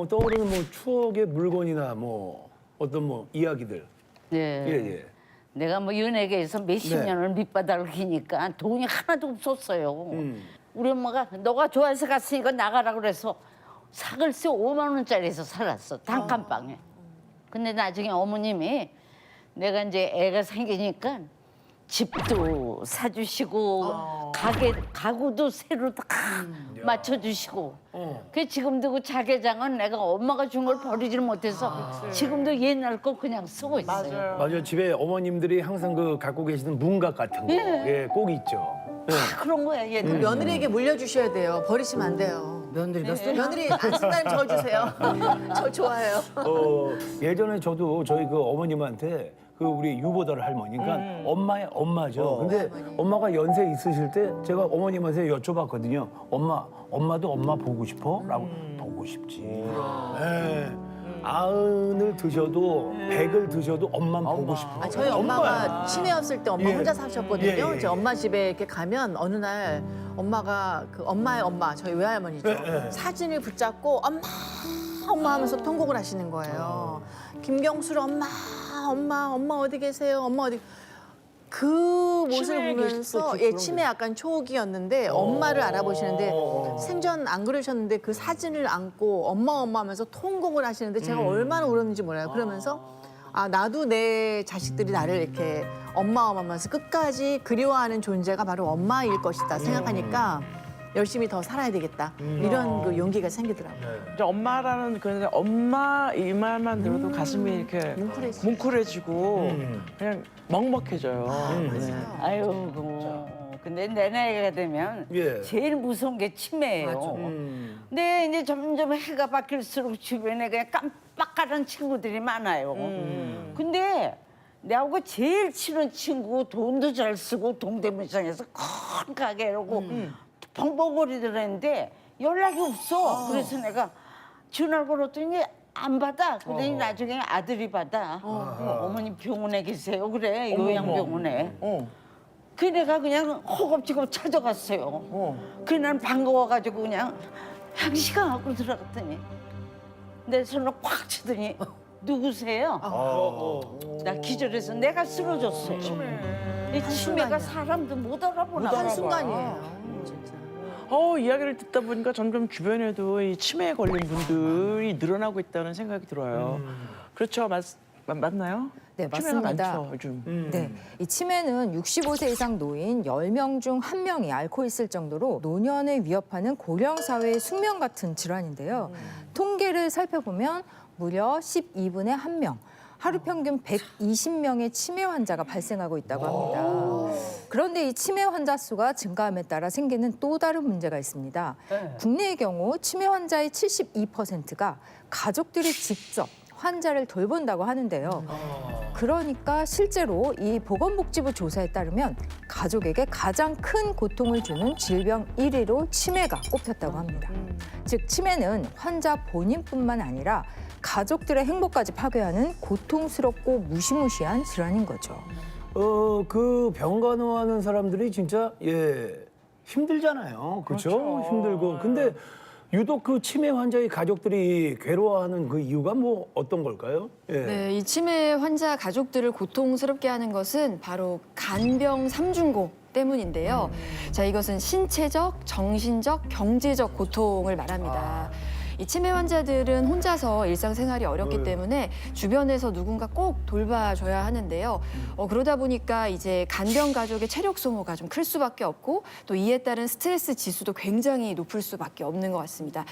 떠오르는 뭐 추억의 물건이나 뭐 어떤 뭐 이야기들. 네. 예, 예. 내가 뭐 연예계에서 몇십 네. 년을 밑바닥을 기니까 돈이 하나도 없었어요. 우리 엄마가 너가 좋아해서 갔으니까 나가라 그래서 사글세 5만 원짜리에서 살았어. 단칸방에. 근데 나중에 어머님이 내가 이제 애가 생기니까 집도 사주시고 가구도 새로 다 맞춰주시고. 그 지금도 그 자개장은 내가 엄마가 준 걸 버리질 못해서 지금도 옛날 거 그냥 쓰고 있어요. 맞아요. 집에 어머님들이 항상 그 갖고 계시는 문각 같은 거. 예, 꼭 있죠. 예. 그런 거야 얘들. 며느리에게 물려주셔야 돼요. 버리시면 안 돼요. 며느리가 쏘 며느리 안 쓴다면 저 주세요. 저 좋아해요. 예전에 저도 저희 그 어머님한테 그 우리 유보달 할머니가 엄마의 엄마죠. 근데 엄마가 연세 있으실 때 제가 어머님한테 여쭤봤거든요. 엄마도 엄마 보고 싶어? 라고 보고 싶지. 예. 90을 드셔도 100을 드셔도 엄마만 보고 싶어. 아, 저희 엄마가 치매였을 때 엄마 예. 혼자 사셨거든요. 예, 예, 예. 제 엄마 집에 이렇게 가면 어느 날 엄마가 그 엄마의 엄마, 저희 외할머니죠. 예, 예. 사진을 붙잡고 엄마 하면서 통곡을 하시는 거예요. 김경술 엄마 어디 계세요? 엄마 어디 그 모습을 치매에 보면서 계실 때 치매 약간 초기였는데 엄마를 알아보시는데 생전 안 그러셨는데 그 사진을 안고 엄마 하면서 통곡을 하시는데 제가 얼마나 울었는지 몰라요. 그러면서 아 나도 내 자식들이 나를 이렇게 엄마 하면서 끝까지 그리워하는 존재가 바로 엄마일 것이다 생각하니까 열심히 더 살아야 되겠다 이런 그 용기가 생기더라고요. 이제 엄마라는 그런 엄마 이 말만 들어도 가슴이 이렇게 뭉클해지고 그냥 먹먹해져요. 네. 아유, 근데 내 나이가 되면 예. 제일 무서운 게 치매예요. 근데 이제 점점 해가 바뀔수록 주변에 그냥 깜빡하는 친구들이 많아요. 근데 내하고 제일 친한 친구 돈도 잘 쓰고 동대문시장에서 큰 가게라고 벙벙거리더라 했는데 연락이 없어. 그래서 내가 전화를 걸었더니 안 받아. 그러더니 나중에 아들이 받아. 어머니 병원에 계세요. 그래, 요양병원에. 그 내가 그냥 허겁지겁 찾아갔어요. 그 난 반가워가지고 그냥 향시가 하고 들어갔더니 내 손을 꽉 치더니 누구세요? 나 기절해서 내가 쓰러졌어. 이 치매가 사람도 못 알아보나 봐. 한순간이에요. 진짜. 이야기를 듣다 보니까 점점 주변에도 이 치매에 걸린 분들이 늘어나고 있다는 생각이 들어요. 그렇죠, 맞나요? 네, 치매가 맞습니다. 많죠, 요즘. 네, 이 치매는 65세 이상 노인 10명 중 1명이 앓고 있을 정도로 노년을 위협하는 고령 사회의 숙명 같은 질환인데요. 통계를 살펴보면 무려 12분의 1명, 하루 평균 120명의 치매 환자가 발생하고 있다고 합니다. 그런데 이 치매 환자 수가 증가함에 따라 생기는 또 다른 문제가 있습니다. 국내의 경우 치매 환자의 72%가 가족들이 직접 환자를 돌본다고 하는데요. 그러니까 실제로 이 보건복지부 조사에 따르면 가족에게 가장 큰 고통을 주는 질병 1위로 치매가 꼽혔다고 합니다. 즉 치매는 환자 본인뿐만 아니라 가족들의 행복까지 파괴하는 고통스럽고 무시무시한 질환인 거죠. 그 병간호하는 사람들이 진짜 힘들잖아요. 그렇죠? 힘들고. 근데 유독 그 치매 환자의 가족들이 괴로워하는 그 이유가 뭐 어떤 걸까요? 예. 네, 이 치매 환자 가족들을 고통스럽게 하는 것은 바로 간병 삼중고 때문인데요. 자, 이것은 신체적, 정신적, 경제적 고통을 말합니다. 이 치매 환자들은 혼자서 일상생활이 어렵기 때문에 주변에서 누군가 꼭 돌봐줘야 하는데요. 그러다 보니까 이제 간병 가족의 체력 소모가 좀 클 수밖에 없고 또 이에 따른 스트레스 지수도 굉장히 높을 수밖에 없는 것 같습니다.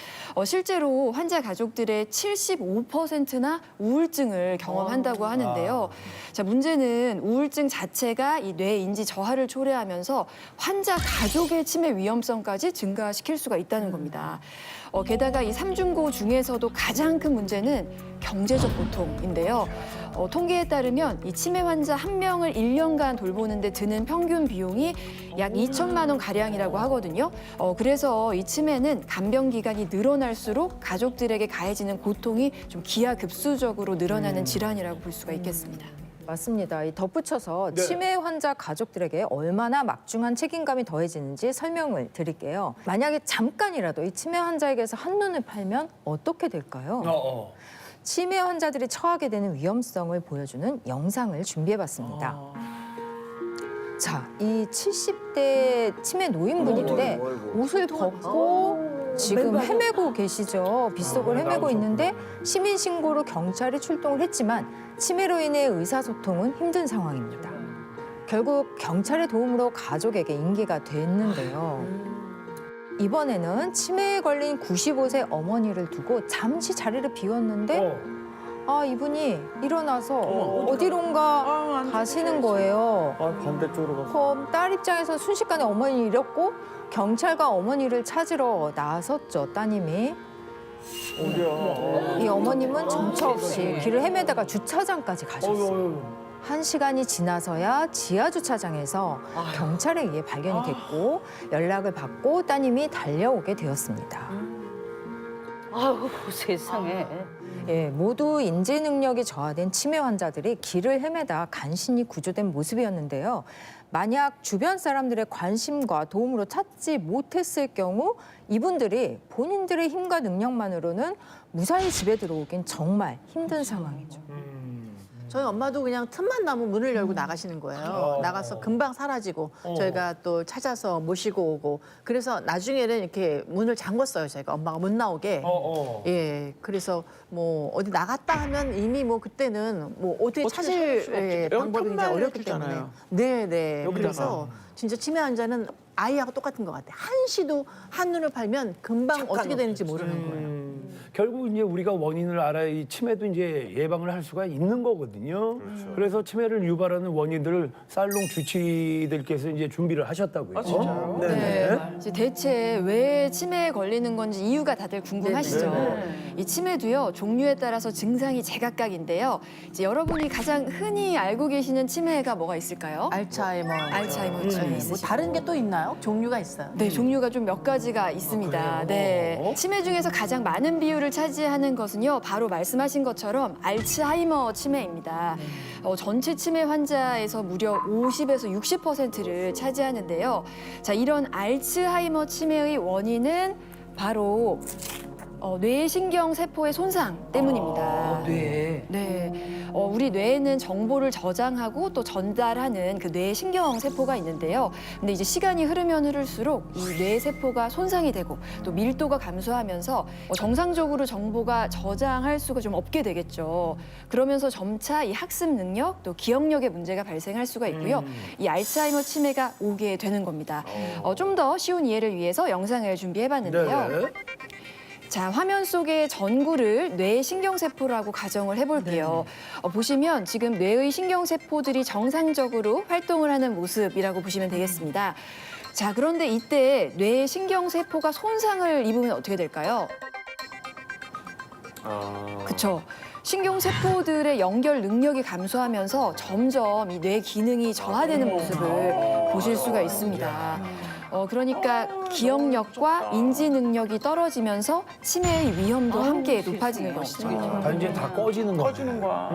실제로 환자 가족들의 75%나 우울증을 경험한다고 하는데요. 자, 문제는 우울증 자체가 이 뇌 인지 저하를 초래하면서 환자 가족의 치매 위험성까지 증가시킬 수가 있다는 겁니다. 게다가 이 삼중고 중에서도 가장 큰 문제는 경제적 고통인데요. 통계에 따르면 이 치매 환자 1명을 1년간 돌보는 데 드는 평균 비용이 약 2천만 원 가량이라고 하거든요. 그래서 이 치매는 간병 기간이 늘어날수록 가족들에게 가해지는 고통이 좀 기하급수적으로 늘어나는 질환이라고 볼 수가 있겠습니다. 맞습니다. 이 덧붙여서 네. 치매 환자 가족들에게 얼마나 막중한 책임감이 더해지는지 설명을 드릴게요. 만약에 잠깐이라도 이 치매 환자에게서 한눈을 팔면 어떻게 될까요? 치매 환자들이 처하게 되는 위험성을 보여주는 영상을 준비해봤습니다. 자, 이 70대 치매 노인분인데 옷을 벗고 지금 헤매고 계시죠. 빗속을 헤매고 있는데 시민 신고로 경찰이 출동을 했지만 치매로 인해 의사소통은 힘든 상황입니다. 결국 경찰의 도움으로 가족에게 인계가 됐는데요. 이번에는 치매에 걸린 95세 어머니를 두고 잠시 자리를 비웠는데 이분이 일어나서 어디론가 가시는 거예요. 반대쪽으로 가서. 그럼 딸 입장에서 순식간에 어머니를 잃었고 경찰과 어머니를 찾으러 나섰죠, 따님이. 이 어머님은 정처 없이 길을 헤매다가 주차장까지 가셨어요. 1시간이 지나서야 지하 주차장에서 경찰에 의해 발견이 됐고 연락을 받고 따님이 달려오게 되었습니다. 아우 세상에. 예, 모두 인지 능력이 저하된 치매 환자들이 길을 헤매다 간신히 구조된 모습이었는데요. 만약 주변 사람들의 관심과 도움으로 찾지 못했을 경우 이분들이 본인들의 힘과 능력만으로는 무사히 집에 들어오긴 정말 힘든 상황이죠. 저희 엄마도 그냥 틈만 나면 문을 열고 나가시는 거예요. 나가서 금방 사라지고 저희가 또 찾아서 모시고 오고 그래서 나중에는 이렇게 문을 잠궜어요. 저희가 엄마가 못 나오게. 예, 그래서 뭐 어디 나갔다 하면 이미 뭐 그때는 뭐 어떻게 찾을 수가 없죠. 예, 방법이 이제 연탄만 어렵기 때문에. 해주잖아요. 네. 여기다가. 그래서 진짜 치매 환자는 아이하고 똑같은 것 같아요. 한시도 한눈을 팔면 금방 어떻게 되는지 모르는 거예요. 결국 이제 우리가 원인을 알아야 이 치매도 이제 예방을 할 수가 있는 거거든요. 그래서 치매를 유발하는 원인들을 살롱 주치들께서 이제 준비를 하셨다고요. 진짜요? 네. 이제 대체 왜 치매에 걸리는 건지 이유가 다들 궁금하시죠? 이 치매도요 종류에 따라서 증상이 제각각인데요. 이제 여러분이 가장 흔히 알고 계시는 치매가 뭐가 있을까요? 알츠하이머. 알츠하이머 치매 뭐 있으시죠? 다른 게 또 있나요? 종류가 있어요. 네, 종류가 좀 몇 가지가 있습니다. 네. 치매 중에서 가장 많은 비율을 차지하는 것은요, 바로 말씀하신 것처럼 알츠하이머 치매입니다. 전체 치매 환자에서 무려 50에서 60%를 차지하는데요. 자, 이런 알츠하이머 치매의 원인은 바로 뇌신경 세포의 손상 때문입니다. 네. 네, 우리 뇌에는 정보를 저장하고 또 전달하는 그 뇌신경 세포가 있는데요. 근데 이제 시간이 흐르면 흐를수록 이 뇌 세포가 손상이 되고 또 밀도가 감소하면서 정상적으로 정보가 저장할 수가 좀 없게 되겠죠. 그러면서 점차 이 학습 능력 또 기억력에 문제가 발생할 수가 있고요. 이 알츠하이머 치매가 오게 되는 겁니다. 좀 더 쉬운 이해를 위해서 영상을 준비해봤는데요. 네. 자, 화면 속의 전구를 뇌 신경세포라고 가정을 해볼게요. 보시면 지금 뇌의 신경세포들이 정상적으로 활동을 하는 모습이라고 보시면 되겠습니다. 자, 그런데 이때 뇌 신경세포가 손상을 입으면 어떻게 될까요? 그쵸. 신경세포들의 연결 능력이 감소하면서 점점 이 뇌 기능이 저하되는 모습을 보실 수가 있습니다. 그러니까 기억력과 인지 능력이 떨어지면서 치매의 위험도 함께 높아지는 것이죠. 이제 다 꺼지는 거예요. 꺼지는 거야.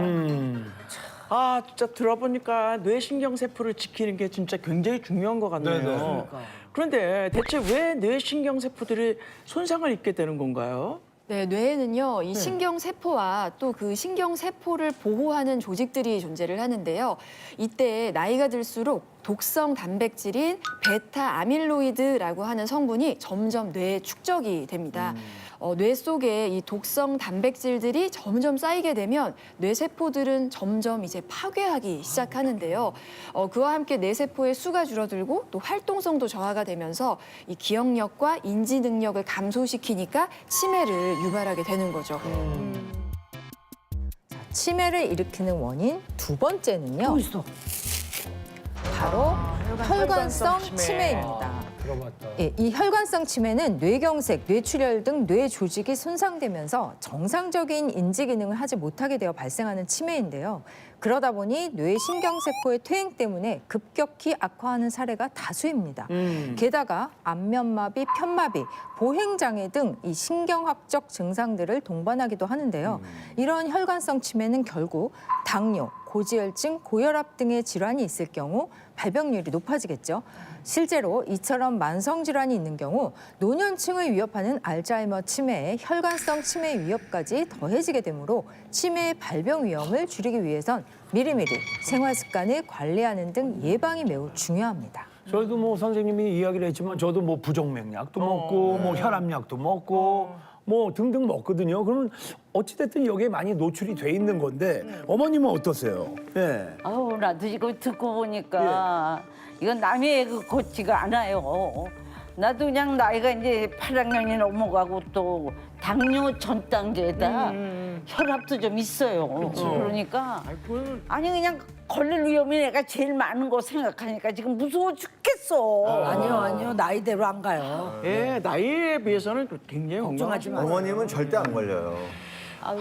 아, 진짜 들어보니까 뇌신경세포를 지키는 게 진짜 굉장히 중요한 것 같네요. 네네. 그런데 대체 왜 뇌신경세포들이 손상을 입게 되는 건가요? 네, 뇌에는요, 이 신경세포와 또 그 신경세포를 보호하는 조직들이 존재를 하는데요. 이때 나이가 들수록 독성 단백질인 베타 아밀로이드라고 하는 성분이 점점 뇌에 축적이 됩니다. 뇌 속에 이 독성 단백질들이 점점 쌓이게 되면 뇌세포들은 점점 이제 파괴하기 시작하는데요. 그와 함께 뇌세포의 수가 줄어들고 또 활동성도 저하가 되면서 이 기억력과 인지 능력을 감소시키니까 치매를 유발하게 되는 거죠. 치매를 일으키는 원인 두 번째는요. 바로 혈관성 치매입니다. 들어봤다. 예, 이 혈관성 치매는 뇌경색, 뇌출혈 등 뇌 조직이 손상되면서 정상적인 인지 기능을 하지 못하게 되어 발생하는 치매인데요. 그러다 보니 뇌 신경세포의 퇴행 때문에 급격히 악화하는 사례가 다수입니다. 게다가 안면마비, 편마비, 보행장애 등 이 신경학적 증상들을 동반하기도 하는데요. 이런 혈관성 치매는 결국 당뇨, 고지혈증, 고혈압 등의 질환이 있을 경우 발병률이 높아지겠죠. 실제로 이처럼 만성 질환이 있는 경우 노년층을 위협하는 알츠하이머 치매에 혈관성 치매 위협까지 더해지게 되므로 치매의 발병 위험을 줄이기 위해선 미리미리 생활 습관을 관리하는 등 예방이 매우 중요합니다. 저희도 뭐 선생님이 이야기를 했지만 저도 뭐 부정맥약도 먹고 뭐 혈압약도 먹고 뭐 등등 먹거든요. 그러면 어찌됐든 여기에 많이 노출이 돼 있는 건데 어머님은 어떠세요? 예. 아우 나도 이거 듣고 보니까 이건 남의 그 같지가 않아요. 나도 그냥 나이가 이제 8학년이 넘어가고 또 당뇨 전단계에다 혈압도 좀 있어요. 그러니까 아니 그냥 걸릴 위험이 내가 제일 많은 거 생각하니까 지금 무서워 죽겠어. 아니요. 나이대로 안 가요. 예, 나이에 비해서는 굉장히 걱정하지 마. 어머님은 절대 안 걸려요. 아유.